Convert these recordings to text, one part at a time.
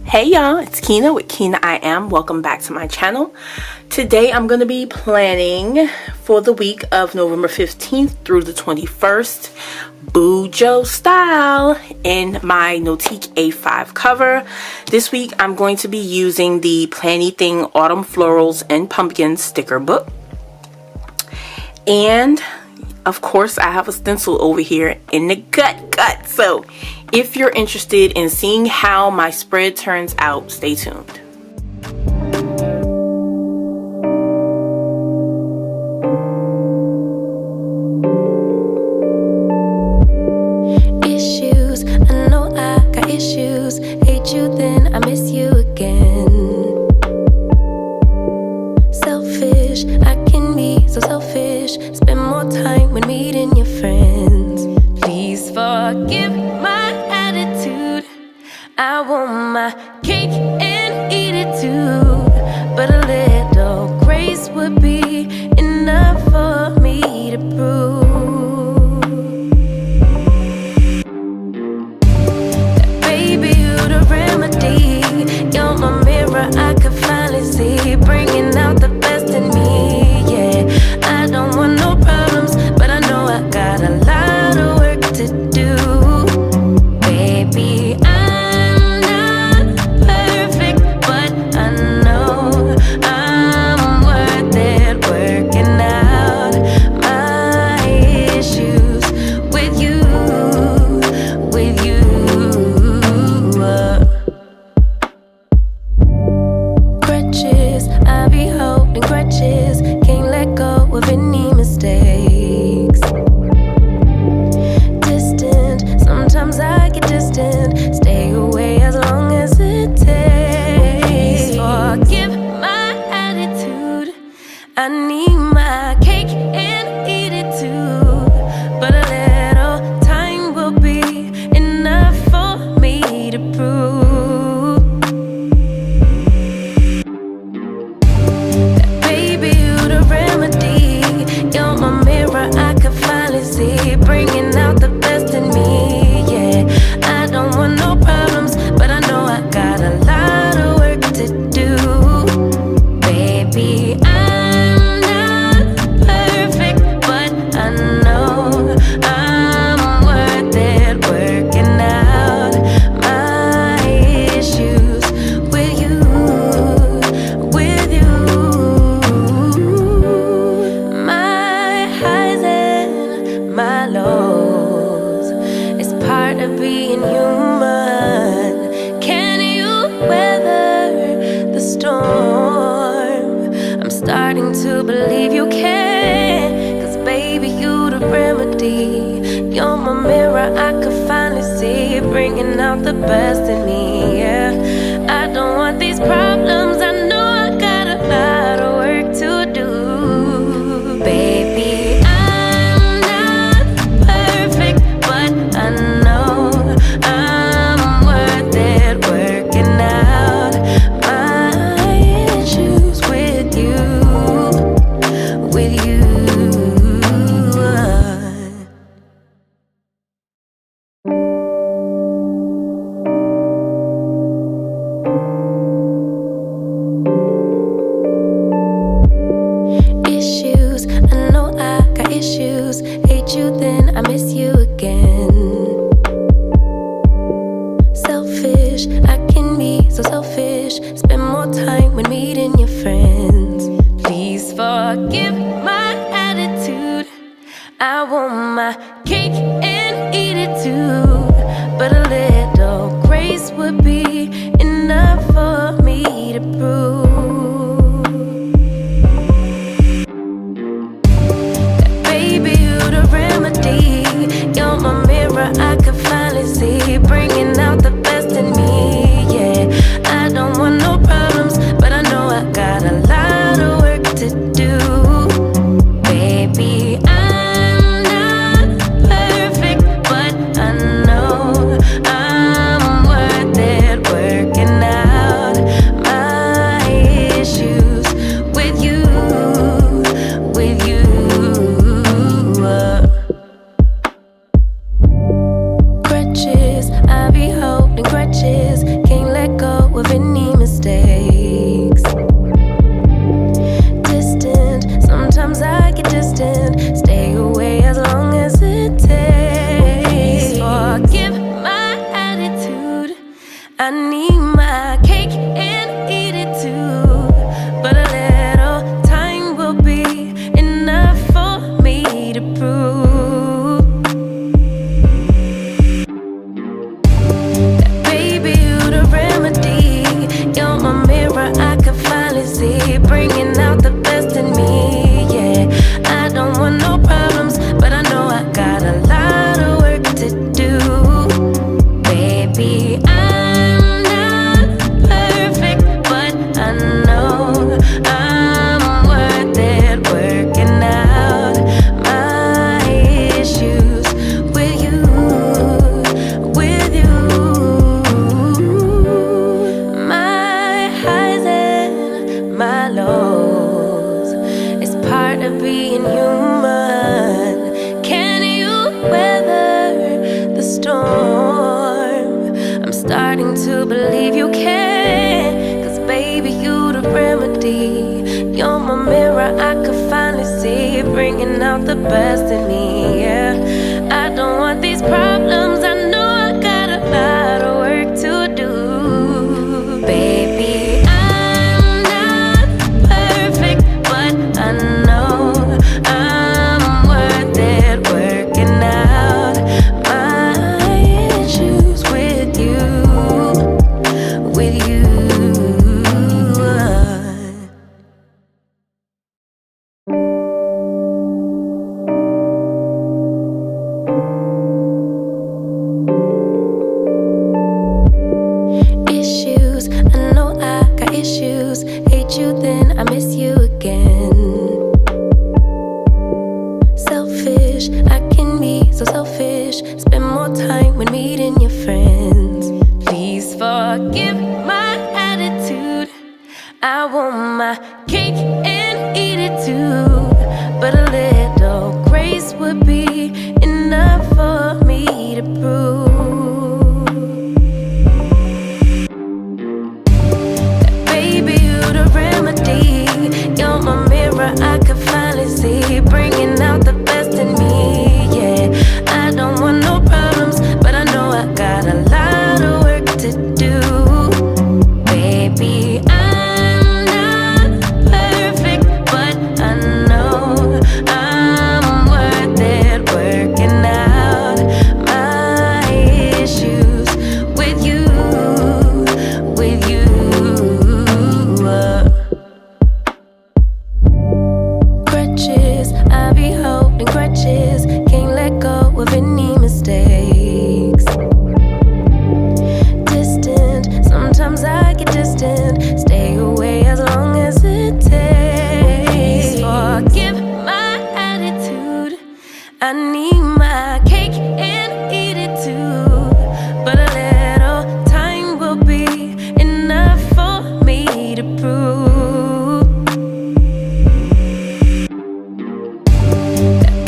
Hey y'all, it's Kinah with KinahIAm. Welcome back to my channel. Today I'm going to be planning for the week of November 15th through the 21st, Bujo style, in my Notique A5 cover. This week I'm going to be using the Planything Autumn Florals and Pumpkins sticker book. And of course I have a stencil over here in the gut. So if you're interested in seeing how my spread turns out, stay tuned. Issues, I know I got issues. Hate you then I miss you again. Selfish, I can be so selfish. Spend more time when meeting your friends. Please forgive my attitude. I want my cake and eat it too. But a little grace would be enough for me to prove that baby you the remedy. You're my mirror, I could finally see, bringing out the best in me. Yeah, I don't want no problems, but I know I got a lot of work to do. Baby, I'm not perfect, but I know I'm worth it. Working out my issues with you, with you. Crutches, I be holding grudges, can't let go of any mistakes. Distant, sometimes I get distant. Stay away as long as it takes. Forgive my attitude. I need my cake and eat it too. But a little time will be enough for me to prove that baby you the remedy. You're my mirror, I could finally see, bringing out the best in me. Yeah, I don't want no problems, but I know I got a lot of work to do. Baby, I'm not perfect, but I know I'm worth it. Working out my issues with you, with you. My highs and my lows, it's part of being human. Can you weather the storm? I'm starting to believe you can, 'cause baby you the remedy. You're my mirror, I could finally see, bringing out the best in me. Yeah, I don't want these problems, I know I got a lot of work to do. Baby, I'm not perfect, but I know I'm worth it. Working out my issues with you, with you. Issues, I know I got issues. Hate you then I miss you again. Selfish, I can be so selfish. Spend more time when meeting your friends. Please forgive my attitude. I want my cake and eat it too. But a little grace would be enough for me to prove that baby you the remedy. You're my mirror, I could finally see, bringing out the best in me. Yeah, I don't want no problems, but I know I got a lot of work to do. Baby, I'm not part of being human. Can you weather the storm? I'm starting to believe you can, 'cause baby, you the remedy. You're my mirror, I could finally see, bringing out the best in me, yeah. I don't want these problems, I know I got a lot of work to do. Baby, I'm not perfect, but I know I'm worth it, working out my issues with you, with you. Issues, I know I got issues. Hate you, then I miss you again. Selfish, I can be so selfish. Spend more time with meeting your friends. Please forgive my attitude. I want my cake and eat it too. But a little grace would be enough for me to prove. Baby, you the remedy. You're my mirror, I could finally see, bringing out the best in me, yeah. I don't want no problems, but I know I got a lot of work to do. Baby, I'm not perfect, but I know I'm worth it, working out my issues with you, with you. Crutches, I be holding grudges, can't let go of any mistakes. Distant, sometimes I get distant, stay away as long as it takes. Forgive my attitude, I need my cake and eat it too. But a little time will be enough for me to prove.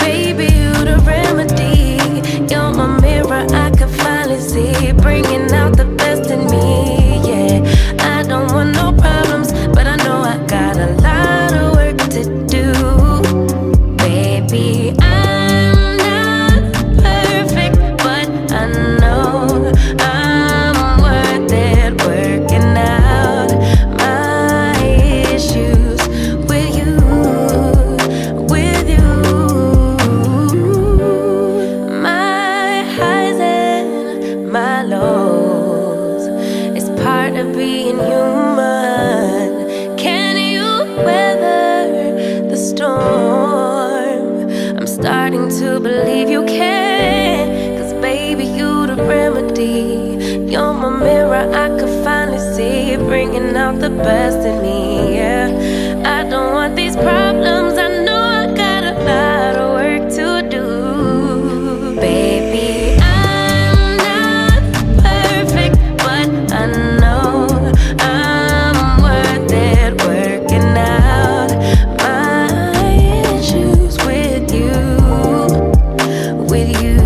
Baby, you the remedy. You're my mirror, I could finally see, bringing out the best in me, yeah. I don't want no problems, but I know I got a lot of work to do. Baby, I'm not perfect, but I know I'm worth it, working out my issues with you, with you. My highs and my lows, it's part of being human. Can you weather the storm? I'm starting to believe you can, 'cause baby, you the remedy. You're my mirror, I could finally see, bringing out the best in me, yeah. I don't want these problems, I know I got a lot of work to do. Baby, I'm not perfect, but I know I'm worth it, working out my issues with you, with you.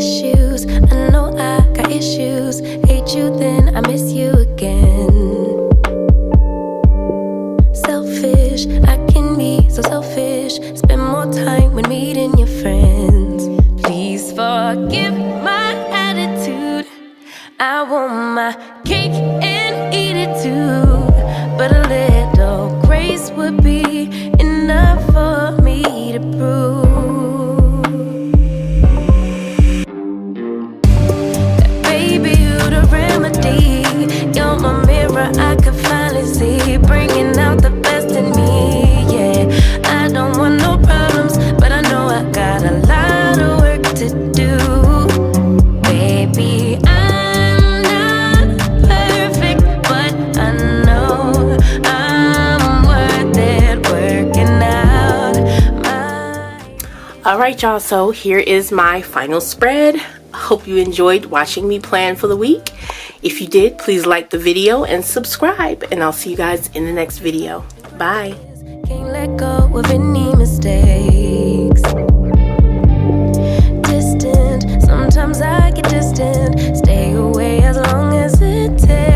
Issues, I know I got issues. Hate you, then I miss you again. Selfish, I can be so selfish. Spend more time with meeting your friends. Please forgive my attitude. I want my cake and eat it too. But a little grace would be enough for me to prove. Baby, you the remedy. You're my mirror, I could finally see, bringing out the best in me, yeah. I don't want no problems, but I know I Alright y'all, so here is my final spread. Hope you enjoyed watching me plan for the week. If you did, please like the video and subscribe, and I'll see you guys in the next video. Bye. Can't let go of any mistakes. Distant, sometimes I get distant. Stay away as long as it takes.